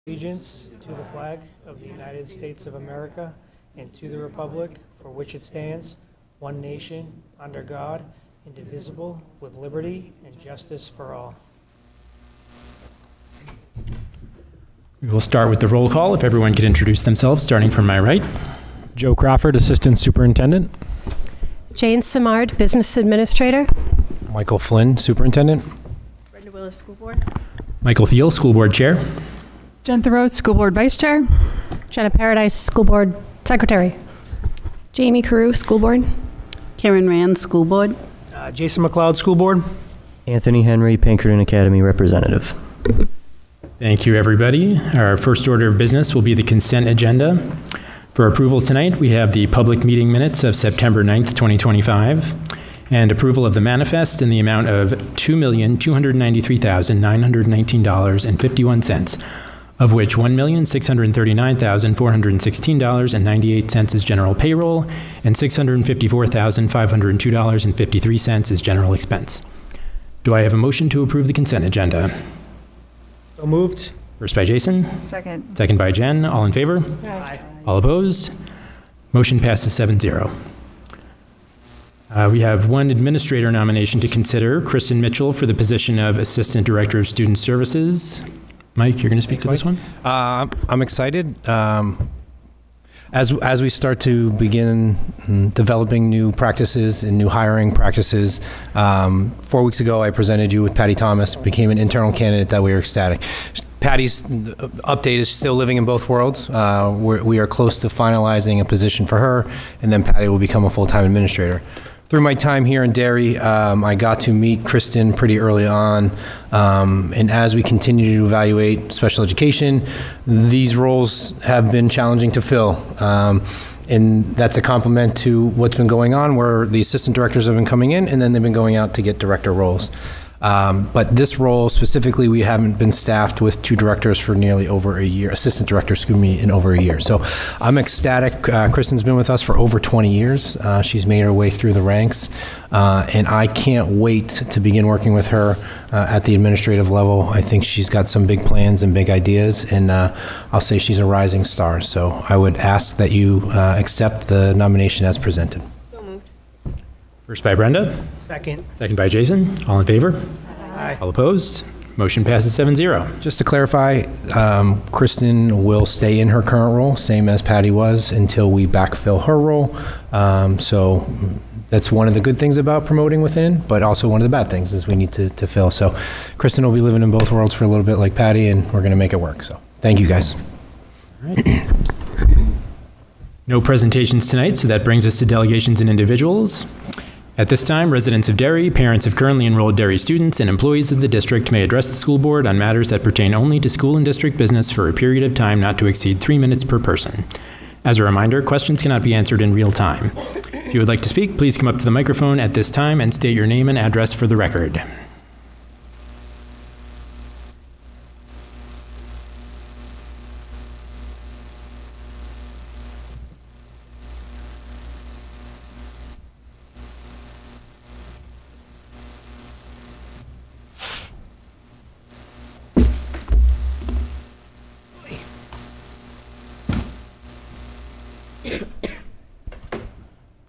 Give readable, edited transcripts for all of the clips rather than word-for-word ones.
Allegiance to the flag of the United States of America and to the republic for which it stands, one nation, under God, indivisible, with liberty and justice for all. We will start with the roll call. If everyone could introduce themselves, starting from my right. Joe Crawford, Assistant Superintendent. Jane Simard, Business Administrator. Michael Flynn, Superintendent. Brenda Willis, School Board. Michael Thiele, School Board Chair. Jen Theroux, School Board Vice Chair. Jenna Paradise, School Board Secretary. Jamie Carew, School Board. Karen Rand, School Board. Jason MacLeod, School Board. Anthony Henry, Pinkerton Academy Representative. Thank you, everybody. Our first order of business will be the consent agenda. For approval tonight, we have the public meeting minutes of September 9th, 2025, and approval of the manifest in the amount of $2,293,919.51, of which $1,639,416.98 is general payroll and $654,502.53 is general expense. Do I have a motion to approve the consent agenda? So moved. First by Jason. Second. Second by Jen. All in favor? Aye. All opposed? Motion passes 7-0. We have one administrator nomination to consider, Kristen Mitchell, for the position of Assistant Director of Student Services. Mike, you're going to speak to this one? I'm excited. As we start to begin developing new practices and new hiring practices, 4 weeks ago I presented you with Patty Thomas, became an internal candidate that we were ecstatic. Patty's update is still living in both worlds. We are close to finalizing a position for her, and then Patty will become a full-time administrator. Through my time here in Derry, I got to meet Kristen pretty early on, and as we continue to evaluate special education, these roles have been challenging to fill. And that's a compliment to what's been going on, where the assistant directors have been coming in, and then they've been going out to get director roles. But this role specifically, we haven't been staffed with two directors for nearly over a year, assistant directors, in over a year. So I'm ecstatic. Kristen's been with us for over 20 years. She's made her way through the ranks. And I can't wait to begin working with her at the administrative level. I think she's got some big plans and big ideas, and I'll say she's a rising star. So I would ask that you accept the nomination as presented. So moved. First by Brenda. Second. Second by Jason. All in favor? Aye. All opposed? Motion passes 7-0. Just to clarify, Kristen will stay in her current role, same as Patty was, until we backfill her role. So that's one of the good things about promoting within, but also one of the bad things is we need to fill. So Kristen will be living in both worlds for a little bit like Patty, and we're going to make it work. So thank you, guys. All right. No presentations tonight, so that brings us to delegations and individuals. At this time, residents of Derry, parents of currently enrolled Derry students, and employees of the district may address the school board on matters that pertain only to school and district business for a period of time not to exceed 3 minutes per person. As a reminder, questions cannot be answered in real time. If you would like to speak, please come up to the microphone at this time and state your name and address for the record.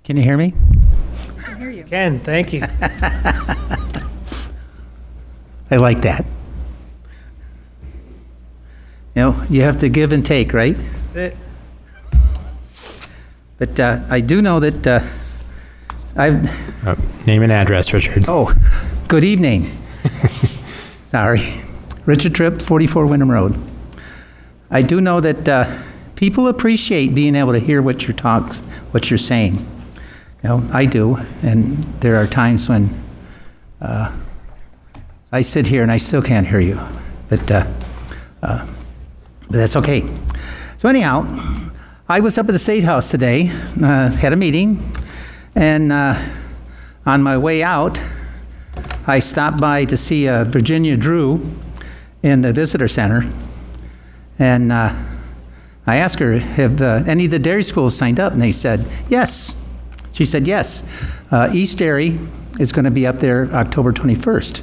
Can you hear me? I hear you. Ken, thank you. I like that. You know, you have to give and take, right? That's it. But I do know that Name and address, Richard. oh, good evening. Sorry. Richard Tripp, 44 Wyndham Road. I do know that people appreciate being able to hear what you're saying. You know, I do, and there are times when I sit here and I still can't hear you, but that's okay. So anyhow, I was up at the State House today, had a meeting, and on my way out, I stopped by to see Virginia Drew in the visitor center, and I asked her, have any of the Derry schools signed up? And they said, yes. She said, yes. East Derry is going to be up there October 21st.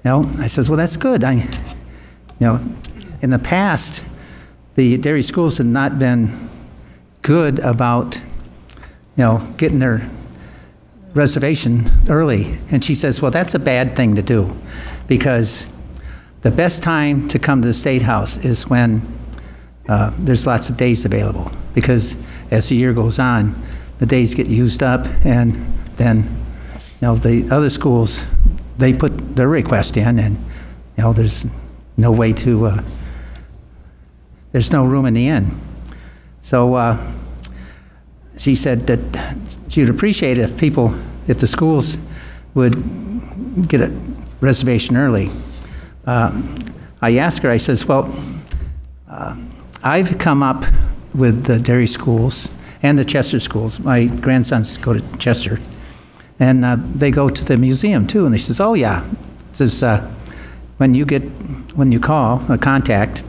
I says, well, that's good. in the past, the Derry schools have not been good about, getting their reservation early. And she says, well, that's a bad thing to do, because the best time to come to the State House is when there's lots of days available, because as the year goes on, the days get used up, and then, the other schools, they put their request in, and, there's no way to, there's no room in the inn. So she said that she would appreciate it if the schools would get a reservation early. I asked her, I says, well, I've come up with the Derry schools and the Chester schools. My grandsons go to Chester, and they go to the museum too. And they says, oh yeah, says when you call or contact,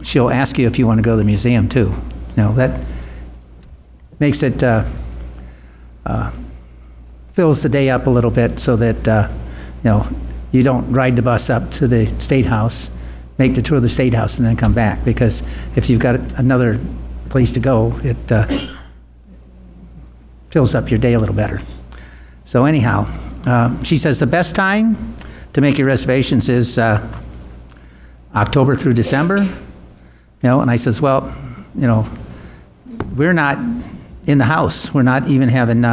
she'll ask you if you want to go to the museum too. That makes it fills the day up a little bit, so that you don't ride the bus up to the State House, make the tour of the State House, and then come back. Because if you've got another place to go, it fills up your day a little better. So anyhow, she says the best time to make your reservations is October through December. And I says, well, we're not in the House. We're not even having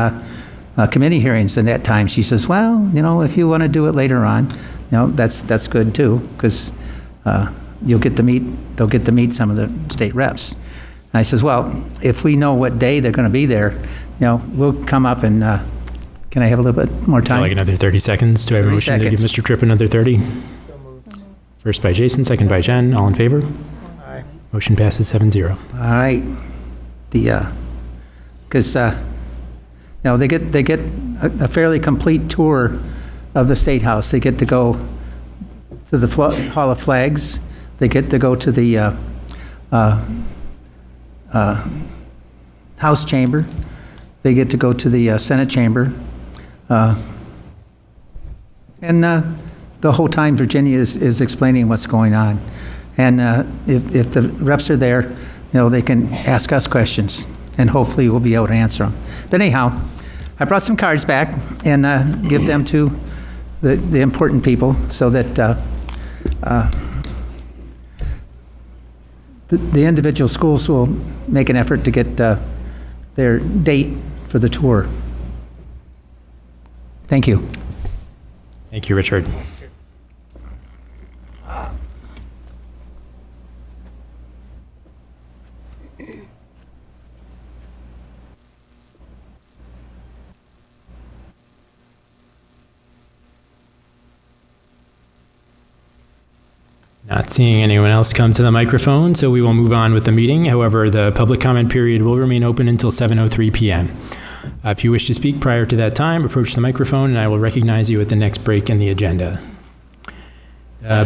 committee hearings in that time. She says, well, if you want to do it later on, that's good too, because they'll get to meet some of the state reps. And I says, well, if we know what day they're going to be there, we'll come up and, can I have a little bit more time? Like another 30 seconds. Do I have a 30 motion to give seconds. Mr. Tripp another 30? First by Jason, second by Jen. All in favor? Aye. Motion passes 7-0. All right. Because they get a fairly complete tour of the State House. They get to go to the Hall of Flags. They get to go to the House Chamber. They get to go to the Senate Chamber. And the whole time Virginia is explaining what's going on. And if the reps are there, they can ask us questions, and hopefully we'll be able to answer them. But anyhow, I brought some cards back and give them to the important people, so that the individual schools will make an effort to get their date for the tour. Thank you. Thank you, Richard. Not seeing anyone else come to the microphone, so we will move on with the meeting. However, the public comment period will remain open until 7:03 p.m. If you wish to speak prior to that time, approach the microphone and I will recognize you at the next break in the agenda.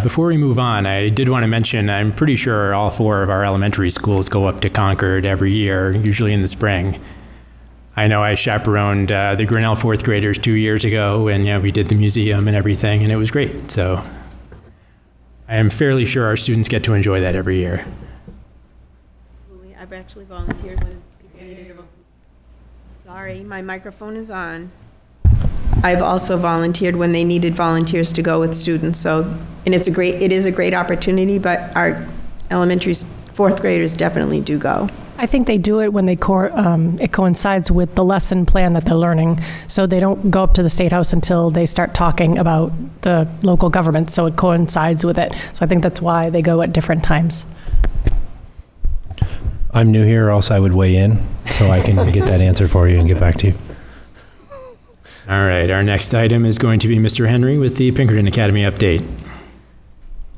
Before we move on, I did want to mention, I'm pretty sure all 4 of our elementary schools go up to Concord every year, usually in the spring. I know I chaperoned the Grinnell 4th graders 2 years ago, and we did the museum and everything, and it was great. So I am fairly sure our students get to enjoy that every year. Absolutely. I've actually volunteered when people needed to. Sorry, my microphone is on. I've also volunteered when they needed volunteers to go with students. So, and it is a great opportunity, but our elementary 4th graders definitely do go. I think they do it when it coincides with the lesson plan that they're learning. So they don't go up to the State House until they start talking about the local government. So it coincides with it. So I think that's why they go at different times. I'm new here, or else I would weigh in, so I can get that answer for you and get back to you. All right, our next item is going to be Mr. Henry with the Pinkerton Academy update.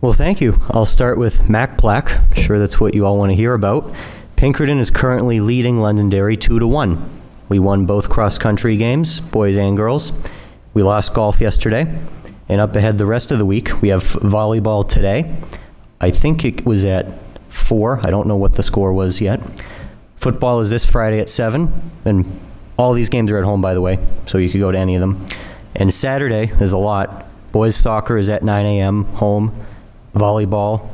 Well, thank you. I'll start with MacLeod. I'm sure that's what you all want to hear about. Pinkerton is currently leading Londonderry 2-1. We won both cross-country games, boys and girls. We lost golf yesterday. And up ahead the rest of the week, we have volleyball today. I think it was at 4. I don't know what the score was yet. Football is this Friday at 7. And all these games are at home, by the way, so you could go to any of them. And Saturday is a lot. Boys soccer is at 9 a.m. home. volleyball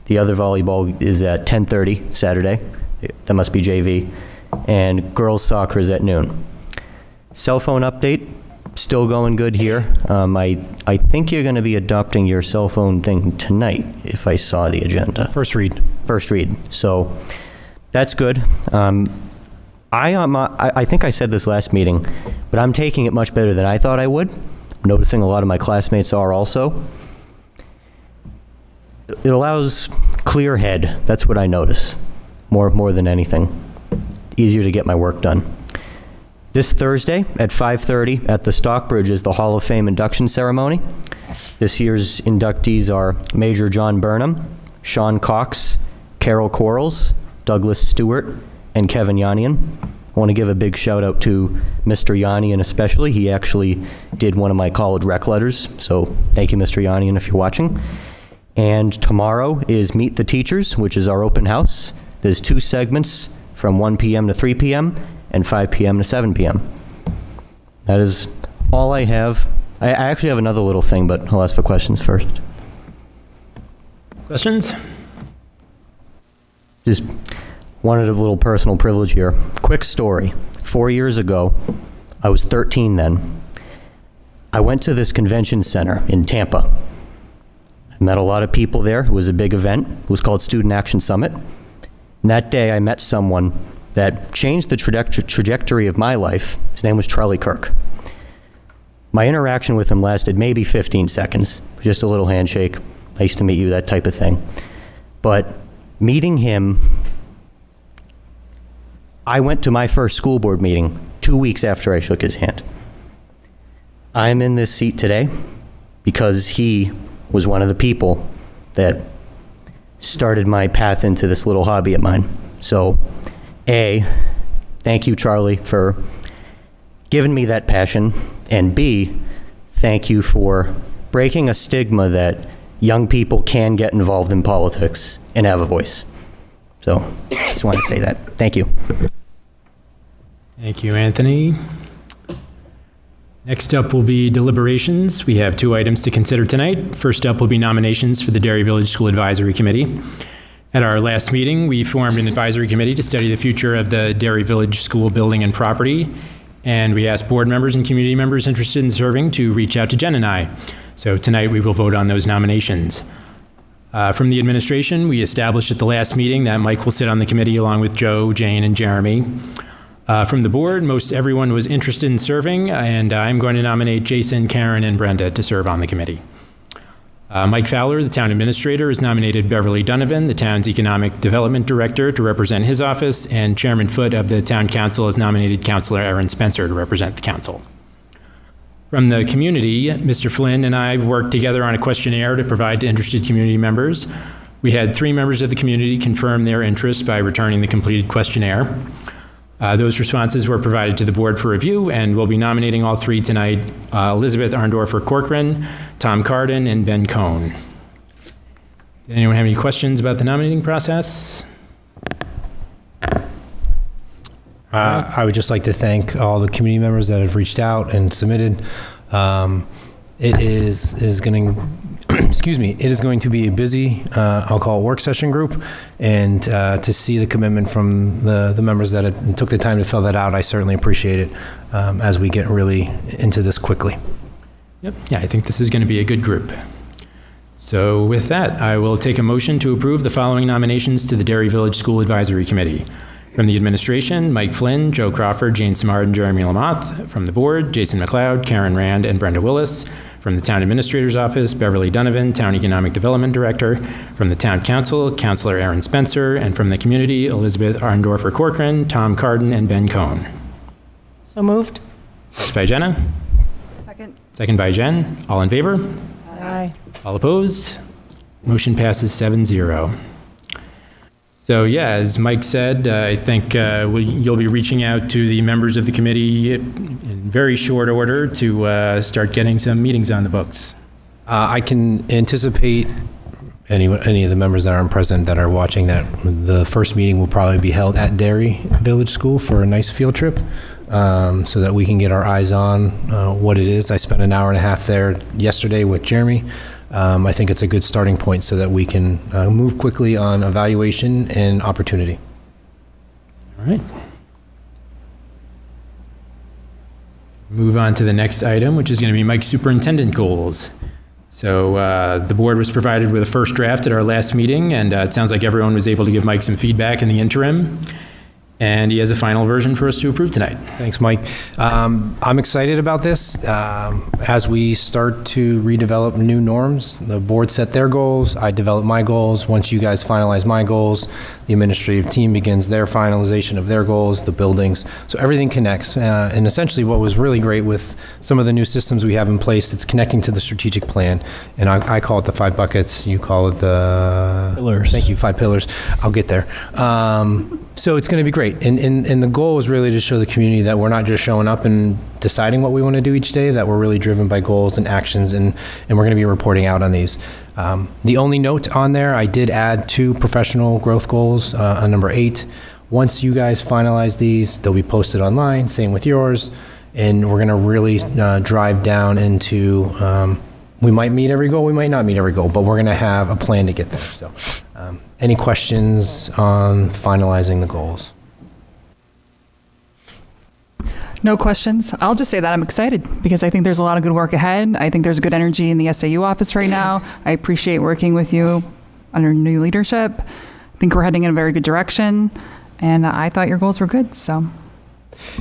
the other volleyball is at 10:30 Saturday. That must be JV. And girls soccer is at noon. Cell phone update, still going good here. I think you're going to be adopting your cell phone thing tonight, if I saw the agenda. First read. First read. So that's good. I think I said this last meeting, but I'm taking it much better than I thought I would. I'm noticing a lot of my classmates are also. It allows clear head. That's what I notice more than anything. Easier to get my work done. This Thursday at 5:30 at the Stockbridge is the Hall of Fame induction ceremony. This year's inductees are Major John Burnham, Sean Cox, Carol Quarles, Douglas Stewart, and Kevin Yanian. I want to give a big shout out to Mr. Yanian especially. He actually did one of my college rec letters, so thank you, Mr. Yanian, if you're watching. And tomorrow is Meet the Teachers, which is our open house. There's 2 segments from 1 p.m. to 3 p.m. and 5 p.m. to 7 p.m. That is all I have. I actually have another little thing, but I'll ask for questions first. Questions? Just wanted a little personal privilege here. Quick story. 4 years ago, I was 13 then. I went to this convention center in Tampa. I met a lot of people there. It was a big event. It was called Student Action Summit. And that day I met someone that changed the trajectory of my life. His name was Charlie Kirk. My interaction with him lasted maybe 15 seconds. Just a little handshake. Nice to meet you, that type of thing. But meeting him, I went to my first school board meeting 2 weeks after I shook his hand. I'm in this seat today because he was one of the people that started my path into this little hobby of mine. So, A, thank you, Charlie, for giving me that passion, and B, thank you for breaking a stigma that young people can get involved in politics and have a voice. So, just want to say that. Thank you. Thank you, Anthony. Next up will be deliberations. We have 2 items to consider tonight. First up will be nominations for the Derry Village School Advisory Committee. At our last meeting, we formed an advisory committee to study the future of the Derry Village School building and property, and we asked board members and community members interested in serving to reach out to Jen and I. So tonight we will vote on those nominations. From the administration, we established at the last meeting that Mike will sit on the committee along with Joe, Jane, and Jeremy. From the board, most everyone was interested in serving, and I'm going to nominate Jason, Karen, and Brenda to serve on the committee. Mike Fowler, the town administrator, has nominated Beverly Donovan, the town's economic development director, to represent his office, and Chairman Foote of the town council has nominated Councilor Aaron Spencer to represent the council. From the community, Mr. Flynn and I worked together on a questionnaire to provide to interested community members. We had 3 members of the community confirm their interest by returning the completed questionnaire. Those responses were provided to the board for review, and we'll be nominating all 3 tonight, Elizabeth Arndorfer-Corcoran, Tom Carden, and Ben Cohn. Did anyone have any questions about the nominating process? I would just like to thank all the community members that have reached out and submitted. It is going to be a busy, I'll call it work session group, and to see the commitment from the members that took the time to fill that out, I certainly appreciate it as we get really into this quickly. Yep. Yeah, I think this is going to be a good group. So with that, I will take a motion to approve the following nominations to the Derry Village School Advisory Committee. From the administration, Mike Flynn, Joe Crawford, Jane Simard, and Jeremy Lamoth. From the board, Jason MacLeod, Karen Rand, and Brenda Willis. From the town administrator's office, Beverly Donovan, town economic development director. From the town council, Councilor Aaron Spencer. And from the community, Elizabeth Arndorfer-Corcoran, Tom Carden, and Ben Cohn. So moved? First by Jenna. Second. Second by Jen. All in favor? Aye. All opposed? Motion passes 7-0. So yeah, as Mike said, I think you'll be reaching out to the members of the committee in very short order to start getting some meetings on the books. I can anticipate any of the members that aren't present that are watching that the first meeting will probably be held at Derry Village School for a nice field trip. so that we can get our eyes on what it is. I spent an hour and a half there yesterday with Jeremy. I think it's a good starting point so that we can move quickly on evaluation and opportunity. All right. Move on to the next item, which is going to be Mike's superintendent goals. So the board was provided with a first draft at our last meeting, and it sounds like everyone was able to give Mike some feedback in the interim. And he has a final version for us to approve tonight. Thanks, Mike. I'm excited about this. As we start to redevelop new norms, the board set their goals, I develop my goals. Once you guys finalize my goals, the administrative team begins their finalization of their goals, the buildings. So everything connects. And essentially what was really great with some of the new systems we have in place, it's connecting to the strategic plan. And I call it the 5 buckets. You call it the... Pillars. Thank you, 5 pillars. I'll get there. So it's going to be great. And the goal is really to show the community that we're not just showing up and deciding what we want to do each day, that we're really driven by goals and actions, and we're going to be reporting out on these. The only note on there, I did add 2 professional growth goals on number 8. Once you guys finalize these, they'll be posted online, same with yours, and we're going to really drive down into, we might meet every goal, we might not meet every goal, but we're going to have a plan to get there. So any questions on finalizing the goals? No questions. I'll just say that I'm excited because I think there's a lot of good work ahead. I think there's good energy in the SAU office right now. I appreciate working with you under new leadership. I think we're heading in a very good direction, and I thought your goals were good, so.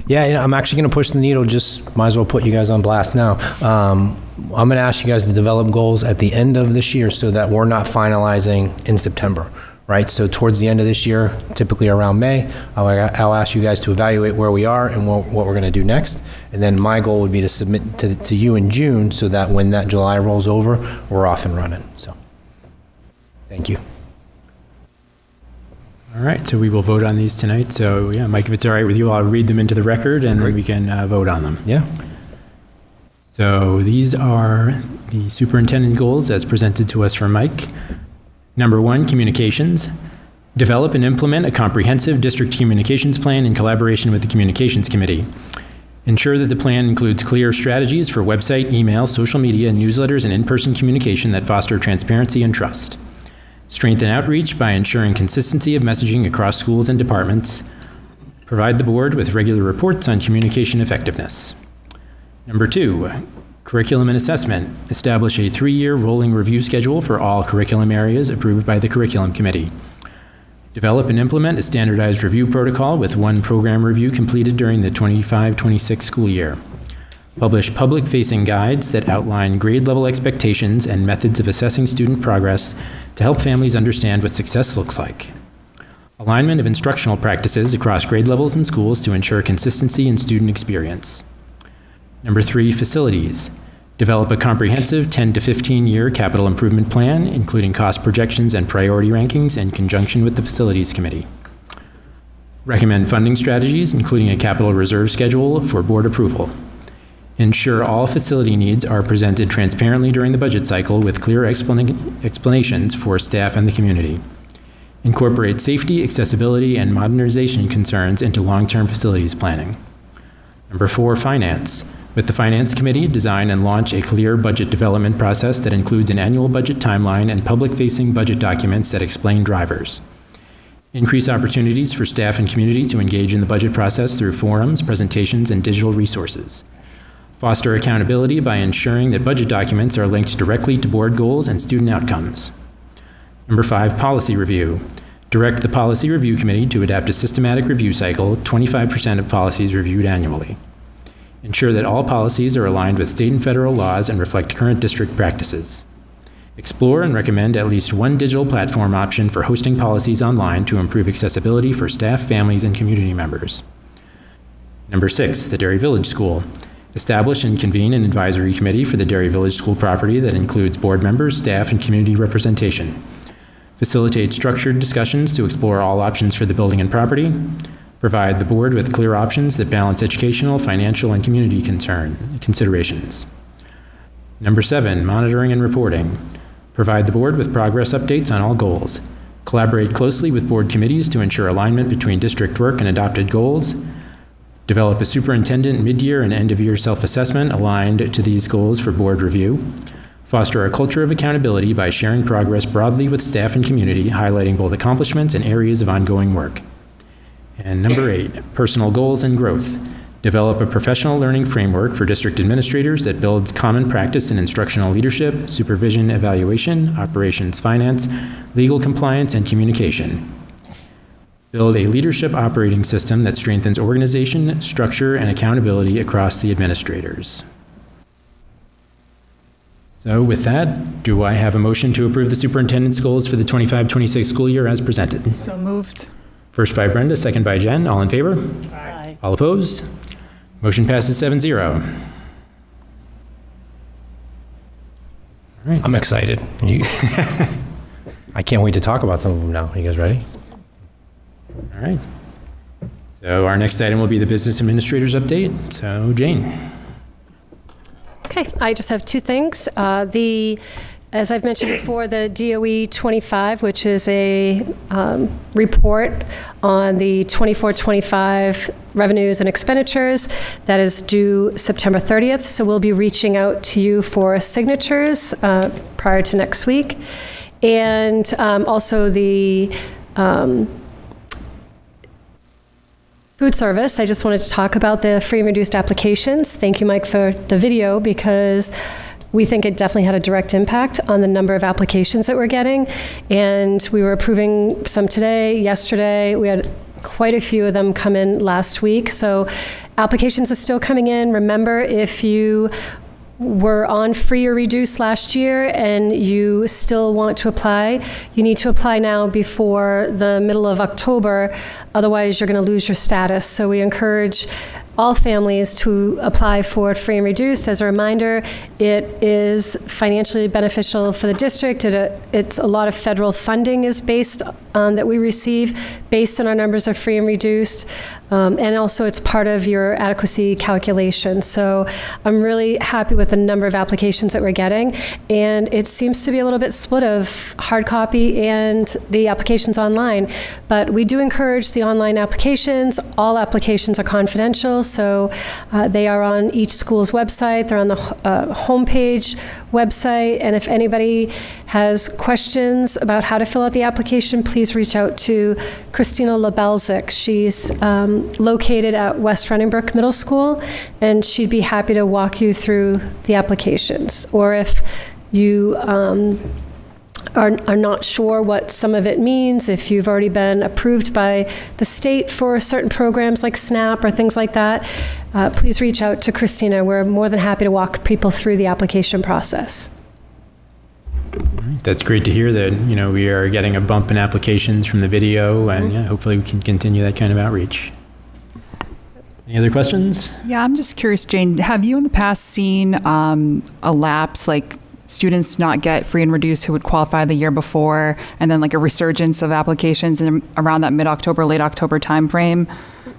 Yeah, I'm actually going to push the needle. Just might as well put you guys on blast now. I'm going to ask you guys to develop goals at the end of this year so that we're not finalizing in September, right? So towards the end of this year, typically around May, I'll ask you guys to evaluate where we are and what we're going to do next. And then my goal would be to submit to you in June so that when that July rolls over, we're off and running. So thank you. All right, so we will vote on these tonight. So yeah, Mike, if it's all right with you, I'll read them into the record and then we can vote on them. Yeah. So these are the superintendent goals as presented to us from Mike. Number 1, communications. Develop and implement a comprehensive district communications plan in collaboration with the Communications Committee. Ensure that the plan includes clear strategies for website, email, social media, newsletters, and in-person communication that foster transparency and trust. Strengthen outreach by ensuring consistency of messaging across schools and departments. Provide the board with regular reports on communication effectiveness. Number 2, curriculum and assessment. Establish a 3-year rolling review schedule for all curriculum areas approved by the Curriculum Committee. Develop and implement a standardized review protocol with 1 program review completed during the 25-26 school year. Publish public-facing guides that outline grade-level expectations and methods of assessing student progress to help families understand what success looks like. Alignment of instructional practices across grade levels in schools to ensure consistency in student experience. Number 3, facilities. Develop a comprehensive 10 to 15-year capital improvement plan, including cost projections and priority rankings in conjunction with the Facilities Committee. Recommend funding strategies, including a capital reserve schedule for board approval. Ensure all facility needs are presented transparently during the budget cycle with clear explanations for staff and the community. Incorporate safety, accessibility, and modernization concerns into long-term facilities planning. Number 4, finance. With the Finance Committee, design and launch a clear budget development process that includes an annual budget timeline and public-facing budget documents that explain drivers. Increase opportunities for staff and community to engage in the budget process through forums, presentations, and digital resources. Foster accountability by ensuring that budget documents are linked directly to board goals and student outcomes. Number 5, policy review. Direct the Policy Review Committee to adapt a systematic review cycle, 25% of policies reviewed annually. Ensure that all policies are aligned with state and federal laws and reflect current district practices. Explore and recommend at least 1 digital platform option for hosting policies online to improve accessibility for staff, families, and community members. Number 6, the Derry Village School. Establish and convene an advisory committee for the Derry Village School property that includes board members, staff, and community representation. Facilitate structured discussions to explore all options for the building and property. Provide the board with clear options that balance educational, financial, and community considerations. Number 7, monitoring and reporting. Provide the board with progress updates on all goals. Collaborate closely with board committees to ensure alignment between district work and adopted goals. Develop a superintendent mid-year and end-of-year self-assessment aligned to these goals for board review. Foster a culture of accountability by sharing progress broadly with staff and community, highlighting both accomplishments and areas of ongoing work. And number 8, personal goals and growth. Develop a professional learning framework for district administrators that builds common practice in instructional leadership, supervision, evaluation, operations, finance, legal compliance, and communication. Build a leadership operating system that strengthens organization, structure, and accountability across the administrators. So with that, do I have a motion to approve the superintendent's goals for the 25-26 school year as presented? So moved. First by Brenda, second by Jen. All in favor? Aye. All opposed? Motion passes 7-0. All right. I'm excited. I can't wait to talk about some of them now. You guys ready? All right. So our next item will be the business administrator's update. So Jane. Okay, I just have two things. As I've mentioned before, the DOE 25, which is a report on the 24-25 revenues and expenditures, that is due September 30th. So we'll be reaching out to you for signatures prior to next week. And also the food service, I just wanted to talk about the free and reduced applications. Thank you, Mike, for the video, because we think it definitely had a direct impact on the number of applications that we're getting. And we were approving some today, yesterday. We had quite a few of them come in last week. So applications are still coming in. Remember, if you were on free or reduced last year and you still want to apply, you need to apply now before the middle of October. Otherwise, you're going to lose your status. So we encourage all families to apply for free and reduced. As a reminder, it is financially beneficial for the district. It's a lot of federal funding is based that we receive based on our numbers of free and reduced. And also it's part of your adequacy calculation. So I'm really happy with the number of applications that we're getting. And it seems to be a little bit split of hard copy and the applications online. But we do encourage the online applications. All applications are confidential. So they are on each school's website. They're on the homepage website. And if anybody has questions about how to fill out the application, please reach out to Christina LaBelzik. She's located at West Running Brook Middle School, and she'd be happy to walk you through the applications. Or if you are not sure what some of it means, if you've already been approved by the state for certain programs like SNAP or things like that, please reach out to Christina. We're more than happy to walk people through the application process. That's great to hear that, we are getting a bump in applications from the video, and hopefully we can continue that kind of outreach. Any other questions? Yeah, I'm just curious, Jane, have you in the past seen a lapse, like students not get free and reduced who would qualify the year before, and then like a resurgence of applications around that mid-October, late October timeframe?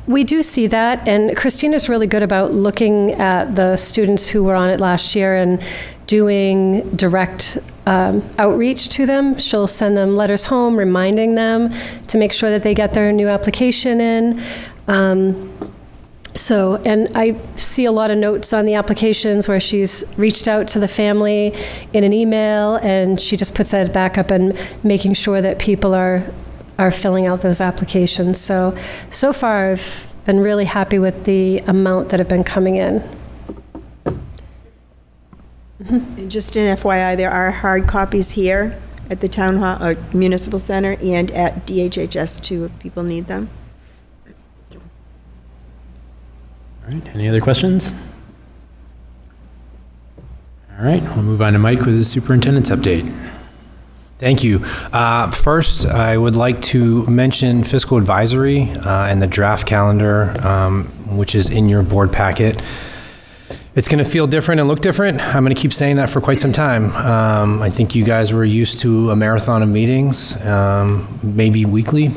We do see that, and Christina's really good about looking at the students who were on it last year and doing direct outreach to them. She'll send them letters home reminding them to make sure that they get their new application in. And I see a lot of notes on the applications where she's reached out to the family in an email, and she just puts that back up and making sure that people are filling out those applications. So far I've been really happy with the amount that have been coming in. And just an FYI, there are hard copies here at the Town Hall, or Municipal Center, and at DHHS too, if people need them. All right, any other questions? All right, we'll move on to Mike with his superintendent's update. Thank you. First, I would like to mention fiscal advisory and the draft calendar, which is in your board packet. It's going to feel different and look different. I'm going to keep saying that for quite some time. I think you guys were used to a marathon of meetings, maybe weekly.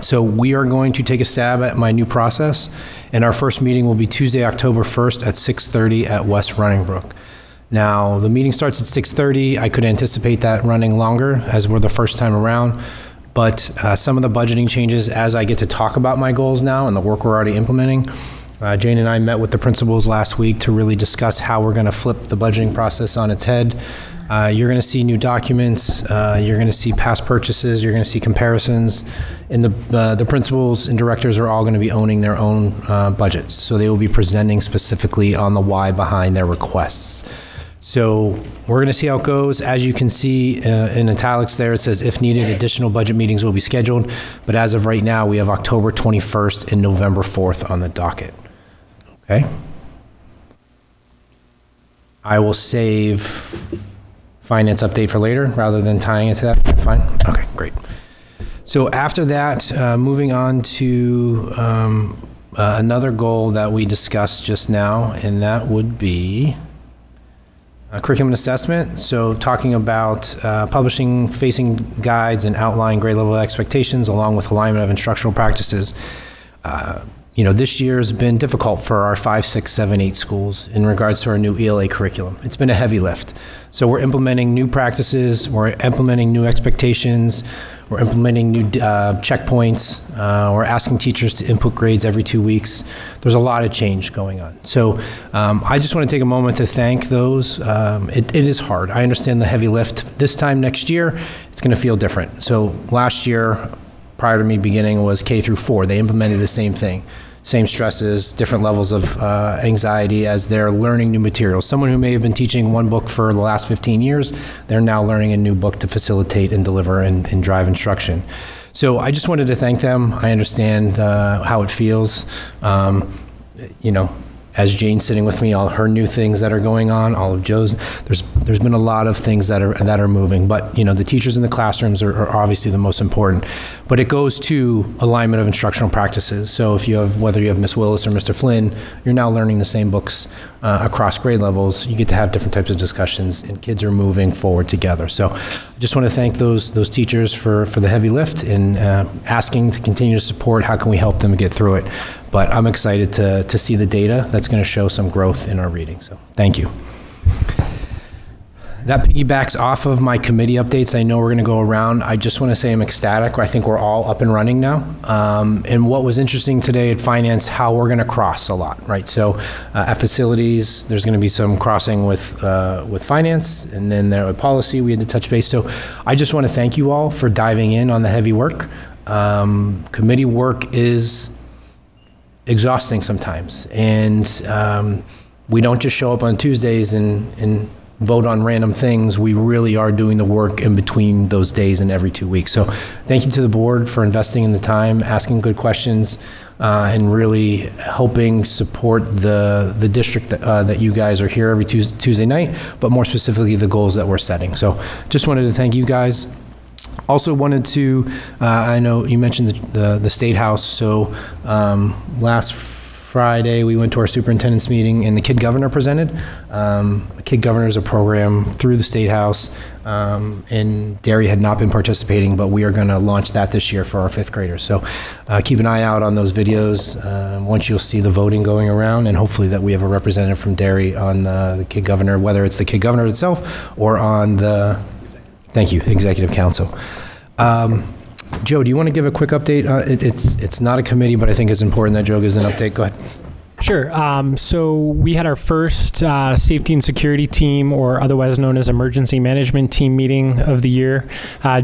So we are going to take a stab at my new process, and our first meeting will be Tuesday, October 1st at 6:30 at West Running Brook. Now, the meeting starts at 6:30. I could anticipate that running longer, as we're the first time around. But some of the budgeting changes, as I get to talk about my goals now and the work we're already implementing, Jane and I met with the principals last week to really discuss how we're going to flip the budgeting process on its head. You're going to see new documents. You're going to see past purchases. You're going to see comparisons. And the principals and directors are all going to be owning their own budgets. So they will be presenting specifically on the why behind their requests. So we're going to see how it goes. As you can see in italics there, it says, if needed, additional budget meetings will be scheduled. But as of right now, we have October 21st and November 4th on the docket. Okay? I will save finance update for later rather than tying it to that. Fine? Okay, great. So after that, moving on to another goal that we discussed just now, and that would be curriculum assessment. So talking about publishing facing guides and outlining grade level expectations along with alignment of instructional practices. This year has been difficult for our 5, 6, 7, 8 schools in regards to our new ELA curriculum. It's been a heavy lift. So we're implementing new practices, we're implementing new expectations, we're implementing new checkpoints, we're asking teachers to input grades every 2 weeks. There's a lot of change going on. So I just want to take a moment to thank those. It is hard. I understand the heavy lift. This time next year, it's going to feel different. So last year, prior to me beginning, was K through 4. They implemented the same thing. Same stresses, different levels of anxiety as they're learning new materials. Someone who may have been teaching one book for the last 15 years, they're now learning a new book to facilitate and deliver and drive instruction. So I just wanted to thank them. I understand how it feels. As Jane's sitting with me, all her new things that are going on, all of Joe's, there's been a lot of things that are moving. But the teachers in the classrooms are obviously the most important. But it goes to alignment of instructional practices. So whether you have Miss Willis or Mr. Flynn, you're now learning the same books across grade levels. You get to have different types of discussions, and kids are moving forward together. So I just want to thank those teachers for the heavy lift and asking to continue to support. How can we help them get through it? But I'm excited to see the data that's going to show some growth in our reading. So thank you. That piggybacks off of my committee updates. I know we're going to go around. I just want to say I'm ecstatic. I think we're all up and running now. And what was interesting today at finance, how we're going to cross a lot, right? So at facilities, there's going to be some crossing with finance, and then there at policy, we had to touch base. So I just want to thank you all for diving in on the heavy work. Committee work is exhausting sometimes, and we don't just show up on Tuesdays and vote on random things. We really are doing the work in between those days and every 2 weeks. So thank you to the board for investing in the time, asking good questions, and really helping support the district that you guys are here every Tuesday night, but more specifically the goals that we're setting. So just wanted to thank you guys. Also wanted to, I know you mentioned the State House, so last Friday we went to our superintendent's meeting and the Kid Governor presented. Kid Governor is a program through the State House, and Derry had not been participating, but we are going to launch that this year for our 5th graders. So keep an eye out on those videos. Once you'll see the voting going around, and hopefully that we have a representative from Derry on the Kid Governor, whether it's the Kid Governor itself or on the Executive Council. Joe, do you want to give a quick update? It's not a committee, but I think it's important that Joe gives an update. Go ahead. Sure. So we had our first safety and security team, or otherwise known as emergency management team meeting of the year.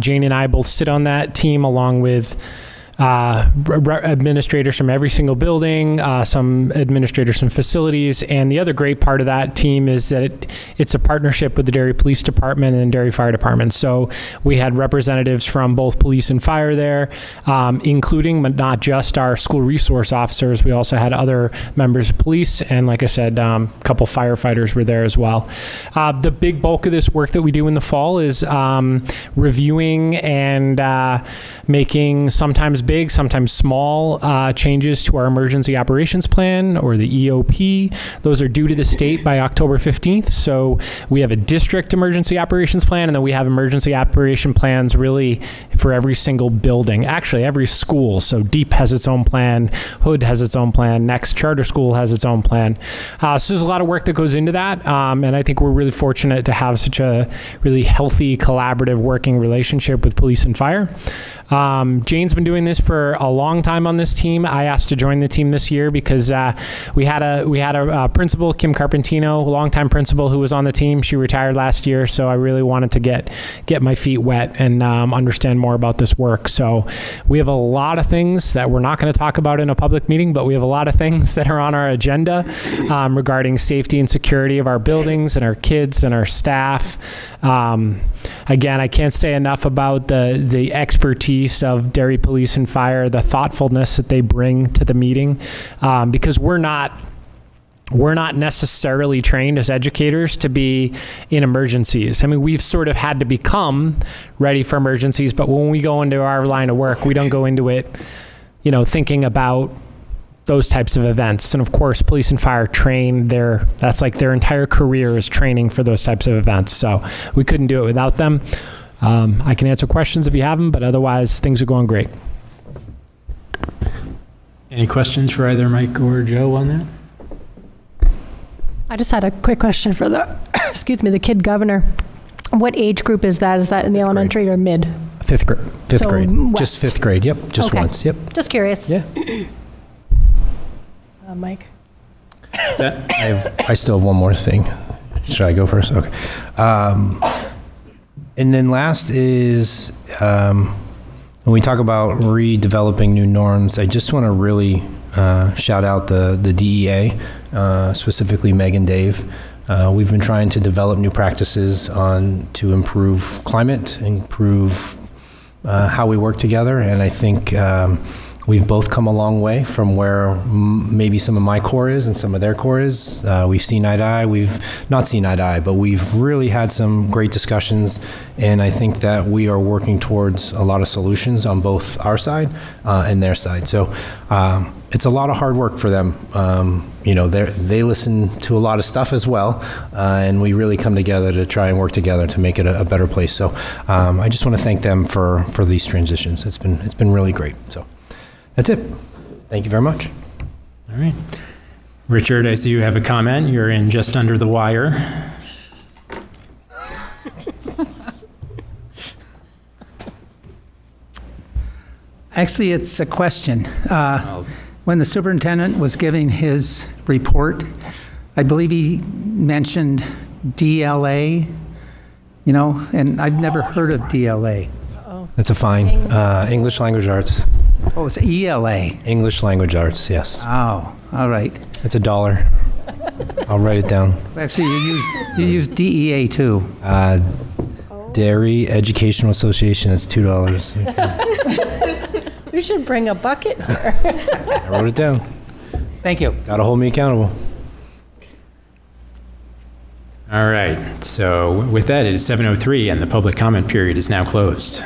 Jane and I both sit on that team along with administrators from every single building, some administrators from facilities, and the other great part of that team is that it's a partnership with the Derry Police Department and Derry Fire Department. So we had representatives from both police and fire there, including but not just our school resource officers. We also had other members of police, and like I said, a couple firefighters were there as well. The big bulk of this work that we do in the fall is reviewing and making sometimes big, sometimes small changes to our emergency operations plan, or the EOP. Those are due to the state by October 15th. So we have a district emergency operations plan, and then we have emergency operation plans really for every single building, actually every school. So Deep has its own plan, Hood has its own plan, Next Charter School has its own plan. So there's a lot of work that goes into that, and I think we're really fortunate to have such a really healthy, collaborative working relationship with police and fire. Jane's been doing this guys for a long time on this team. I asked to join the team this year because we had a principal, Kim Carpentino, a longtime principal who was on the team. She retired last year, so I really wanted to get my feet wet and understand more about this work. So we have a lot of things that we're not going to talk about in a public meeting, but we have a lot of things that are on our agenda regarding safety and security of our buildings and our kids and our staff. Again, I can't say enough about the expertise of Derry Police and Fire, the thoughtfulness that they bring to the meeting, because we're not necessarily trained as educators to be in emergencies. I mean, we've sort of had to become ready for emergencies, but when we go into our line of work, we don't go into it, thinking about those types of events. And of course, police and fire train that's like their entire career is training for those types of events. So we couldn't do it without them. I can answer questions if you have them, but otherwise things are going great. Any questions for either Mike or Joe on that? I just had a quick question for the kid governor. What age group is that? Is that in the elementary or mid? Fifth grade. West. Just fifth grade. Yep. Just Okay. once. Yep. Just curious. Yeah. Mike? Is that? I still have one more thing. Should I go first? Okay. And then last is when we talk about redeveloping new norms, I just want to really shout out the DEA, specifically Meg and Dave. We've been trying to develop new practices to improve climate, improve how we work together, and I think we've both come a long way from where maybe some of my core is and some of their core is. We've seen eye to eye. We've not seen eye to eye, but we've really had some great discussions, and I think that we are working towards a lot of solutions on both our side and their side. So it's a lot of hard work for them. They listen to a lot of stuff as well, and we really come together to try and work together to make it a better place. So I just want to thank them for these transitions. It's been really great. So. That's it. Thank you very much. All right. Richard, I see you have a comment. You're in just under the wire. Actually, it's a question. When the superintendent was giving his report, I believe he mentioned DLA, and I've never heard of DLA. That's a fine. English Language Arts. Oh, it's ELA. English Language Arts, yes. Oh, all right. It's $1. I'll write it down. Actually, you use DEA too. Derry Educational Association, it's $2. We should bring a bucket. I wrote it down. Thank you. Got to hold me accountable. All right. So with that, it is 7:03, and the public comment period is now closed.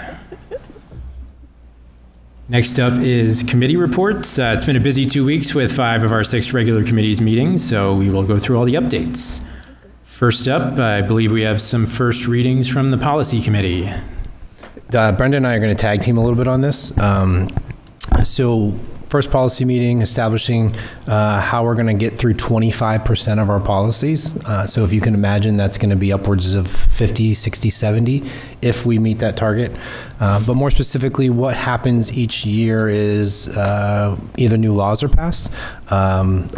Next up is committee reports. It's been a busy 2 weeks with 5 of our 6 regular committees meeting, so we will go through all the updates. First up, I believe we have some first readings from the policy committee. Brenda and I are going to tag team a little bit on this. So first policy meeting, establishing how we're going to get through 25% of our policies. So if you can imagine, that's going to be upwards of 50, 60, 70 if we meet that target. But more specifically, what happens each year is either new laws are passed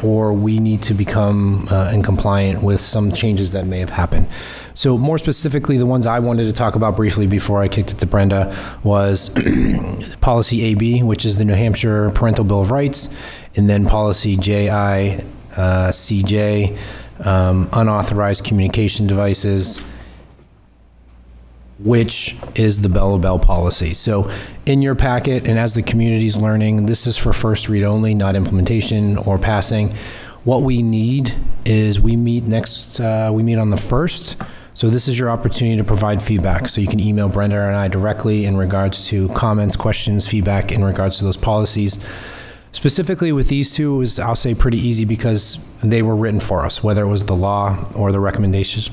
or we need to become in compliant with some changes that may have happened. So more specifically, the ones I wanted to talk about briefly before I kicked it to Brenda was policy AB, which is the New Hampshire Parental Bill of Rights, and then policy JICJ, unauthorized communication devices, which is the Bell policy. So in your packet, and as the community's learning, this is for first read only, not implementation or passing. What we need is we meet on the 1st. So this is your opportunity to provide feedback. So you can email Brenda and I directly in regards to comments, questions, feedback in regards to those policies. Specifically with these two, is I'll say pretty easy because they were written for us, whether it was the law or the recommendations,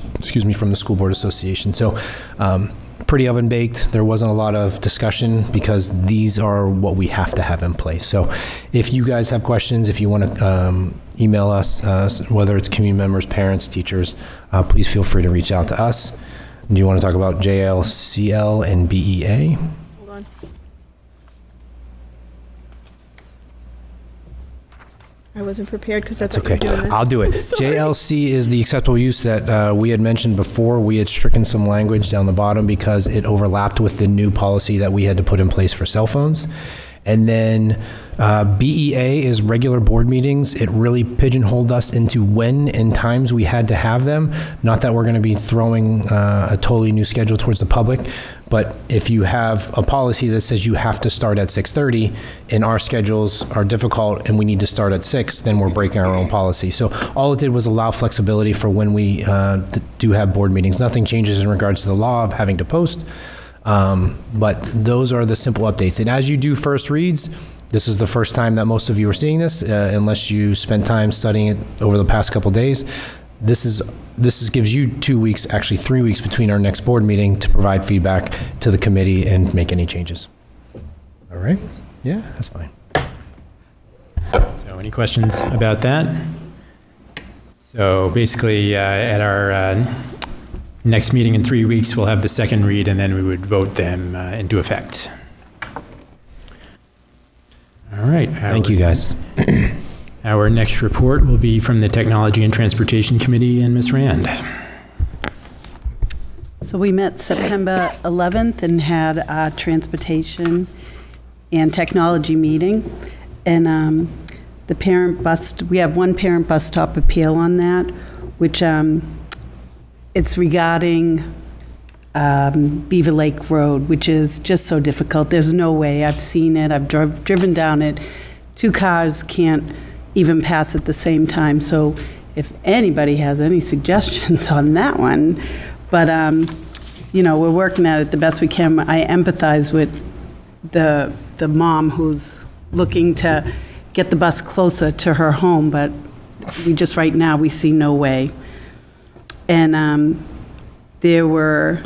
from the School Board Association. So pretty oven baked. There wasn't a lot of discussion because these are what we have to have in place. So if you guys have questions, if you want to email us, whether it's community members, parents, teachers, please feel free to reach out to us. Do you want to talk about JLCL and BEA? Hold on. I wasn't prepared because I That's thought you were okay. doing this. I'll do it. Sorry. JLC is the acceptable use that we had mentioned before. We had stricken some language down the bottom because it overlapped with the new policy that we had to put in place for cell phones. And then BEA is regular board meetings. It really pigeonholed us into when and times we had to have them. Not that we're going to be throwing a totally new schedule towards the public, but if you have a policy that says you have to start at 6:30 and our schedules are difficult and we need to start at 6, then we're breaking our own policy. So all it did was allow flexibility for when we do have board meetings. Nothing changes in regards to the law of having to post. But those are the simple updates. And as you do first reads, this is the first time that most of you are seeing this, unless you spent time studying it over the past couple days. This gives you 2 weeks, actually 3 weeks between our next board meeting to provide feedback to the committee and make any changes. All right? Yeah, that's fine. So any questions about that? So basically, at our next meeting in 3 weeks, we'll have the second read, and then we would vote them into effect. All right. Thank you, guys. Our next report will be from the Technology and Transportation Committee and Ms. Rand. So we met September 11th and had a transportation and technology meeting. And the parent bus, we have one parent bus stop appeal on that, which it's regarding Beaver Lake Road, which is just so difficult. There's no way. I've seen it. I've driven down it. 2 cars can't even pass at the same time. So if anybody has any suggestions on that one, but we're working at it the best we can. I empathize with the mom who's looking to get the bus closer to her home, but right now we see no way. And there were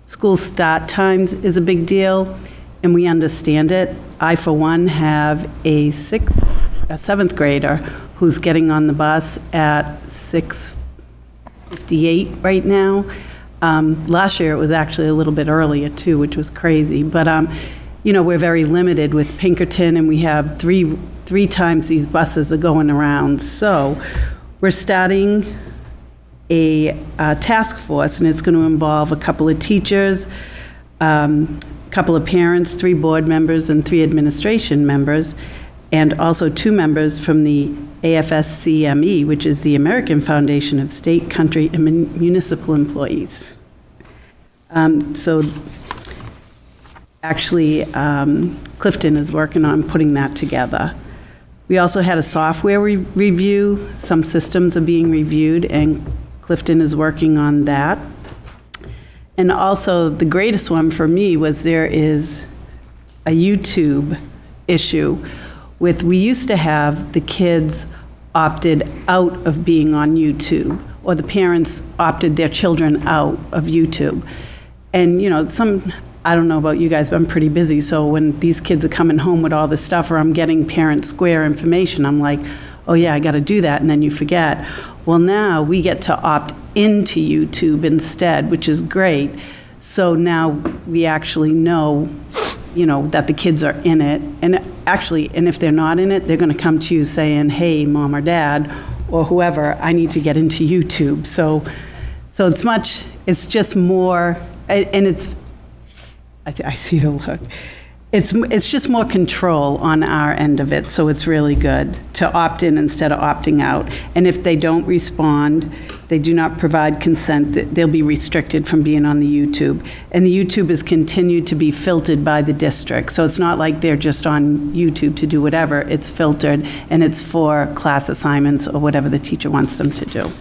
school start times is a big deal, and we understand it. I, for one, have a 7th grader who's getting on the bus at 6:58 right now. Last year it was actually a little bit earlier too, which was crazy. But we're very limited with Pinkerton, and we have three times these buses are going around. So we're starting a task force, and it's going to involve a couple of teachers, a couple of parents, 3 board members, and 3 administration members, and also 2 members from the AFSCME, which is the American Foundation of State, Country, and Municipal Employees. So actually, Clifton is working on putting that together. We also had a software review. Some systems are being reviewed, and Clifton is working on that. And also, the greatest one for me was there is a YouTube issue with, we used to have the kids opted out of being on YouTube, or the parents opted their children out of YouTube. And, I don't know about you guys, but I'm pretty busy, so when these kids are coming home with all this stuff, or I'm getting Parent Square information, I'm like, oh yeah, I got to do that, and then you forget. Well, now we get to opt into YouTube instead, which is great. So now we actually know, that the kids are in it. And if they're not in it, they're going to come to you saying, hey, Mom or Dad, or whoever, I need to get into YouTube. So it's just more, and I see the look. It's just more control on our end of it, so it's really good to opt in instead of opting out. And if they don't respond, they do not provide consent, they'll be restricted from being on the YouTube. And the YouTube is continued to be filtered by the district, so it's not like they're just on YouTube to do whatever. It's filtered, and it's for class assignments or whatever the teacher wants them to do.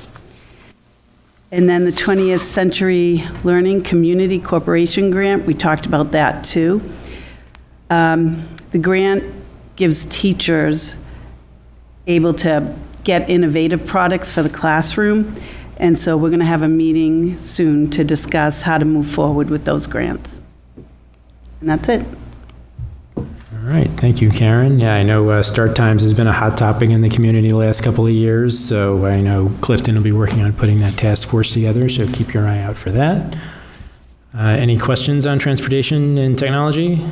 And then the 20th Century Learning Community Corporation Grant, we talked about that too. The grant gives teachers able to get innovative products for the classroom, and so we're going to have a meeting soon to discuss how to move forward with those grants. And that's it. All right, thank you, Karen. Yeah, I know start times has been a hot topic in the community the last couple of years, so I know Clifton will be working on putting that task force together, so keep your eye out for that. Any questions on transportation and technology?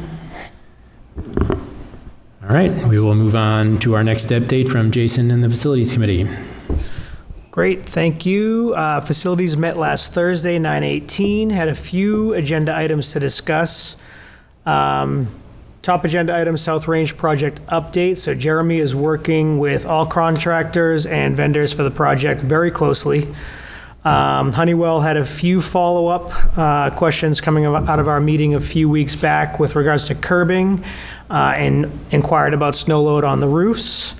All right, we will move on to our next update from Jason and the Facilities Committee. Great, thank you. Facilities met last Thursday, 9/18, had a few agenda items to discuss. Top agenda item, South Range project update. So Jeremy is working with all contractors and vendors for the project very closely. Honeywell had a few follow-up questions coming out of our meeting a few weeks back with regards to curbing and inquired about snow load on the roofs.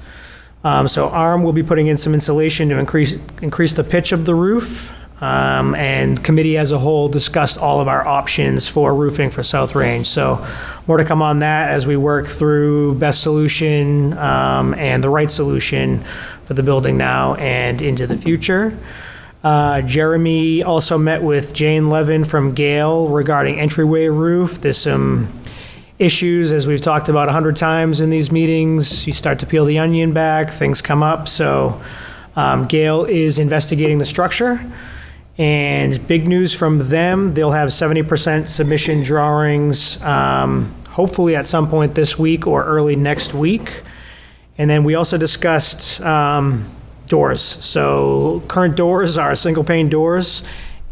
So ARM will be putting in some insulation to increase the pitch of the roof. And committee as a whole discussed all of our options for roofing for South Range. So more to come on that as we work through best solution and the right solution for the building now and into the future. Jeremy also met with Jane Levin from Gale regarding entryway roof. There's some issues, as we've talked about 100 times in these meetings. You start to peel the onion back, things come up. So Gale is investigating the structure. And big news from them, they'll have 70% submission drawings, hopefully at some point this week or early next week. And then we also discussed doors. So current doors are single pane doors,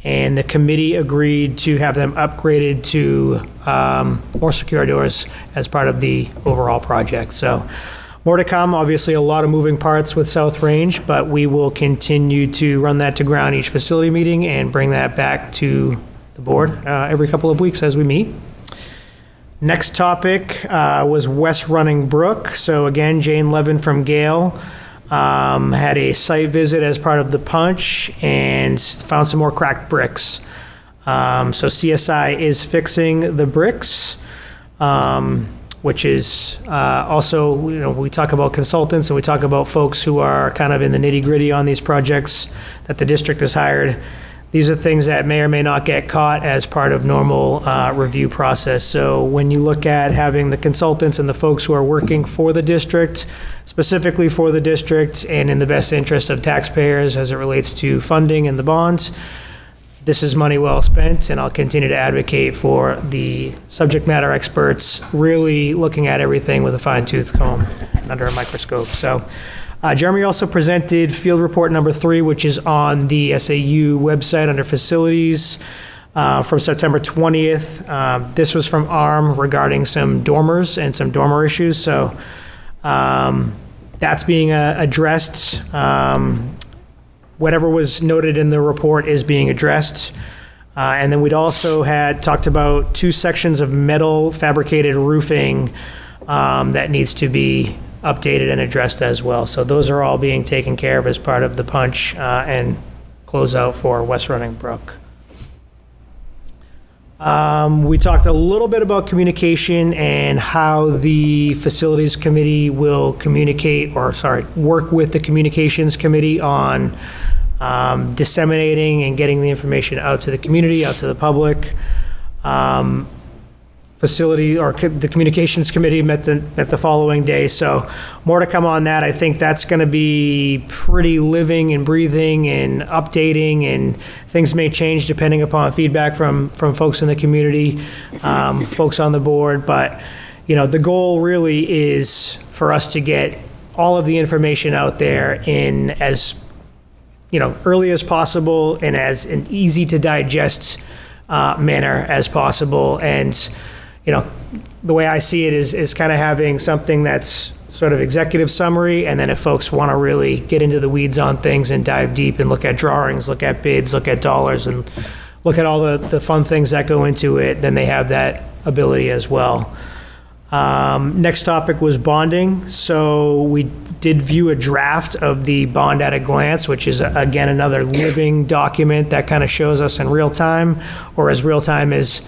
and the committee agreed to have them upgraded to more secure doors as part of the overall project. So more to come. Obviously, a lot of moving parts with South Range, but we will continue to run that to ground each facility meeting and bring that back to the board every couple of weeks as we meet. Next topic was West Running Brook. So again, Jane Levin from Gale had a site visit as part of the punch and found some more cracked bricks. So CSI is fixing the bricks. Which is also, we talk about consultants and we talk about folks who are kind of in the nitty-gritty on these projects that the district has hired. These are things that may or may not get caught as part of normal review process. So when you look at having the consultants and the folks who are working for the district, specifically for the district and in the best interest of taxpayers as it relates to funding and the bonds, this is money well spent, and I'll continue to advocate for the subject matter experts really looking at everything with a fine-tooth comb and under a microscope. So Jeremy also presented field report number 3, which is on the SAU website under facilities from September 20th. This was from ARM regarding some dormers and some dormer issues. So that's being addressed. Whatever was noted in the report is being addressed. And then we'd also had talked about 2 sections of metal fabricated roofing that needs to be updated and addressed as well. So those are all being taken care of as part of the punch and closeout for West Running Brook. We talked a little bit about communication and how the Facilities Committee will work with the Communications Committee on disseminating and getting the information out to the community, out to the public. The Communications Committee met the following day, so more to come on that. I think that's going to be pretty living and breathing and updating, and things may change depending upon feedback from folks in the community, folks on the board. But the goal really is for us to get all of the information out there in as early as possible and as an easy to digest manner as possible. And the way I see it is kind of having something that's sort of executive summary, and then if folks want to really get into the weeds on things and dive deep and look at drawings, look at bids, look at dollars, and look at all the fun things that go into it, then they have that ability as well. Next topic was bonding. So we did view a draft of the bond at a glance, which is, again, another living document that kind of shows us in real time, or as real time as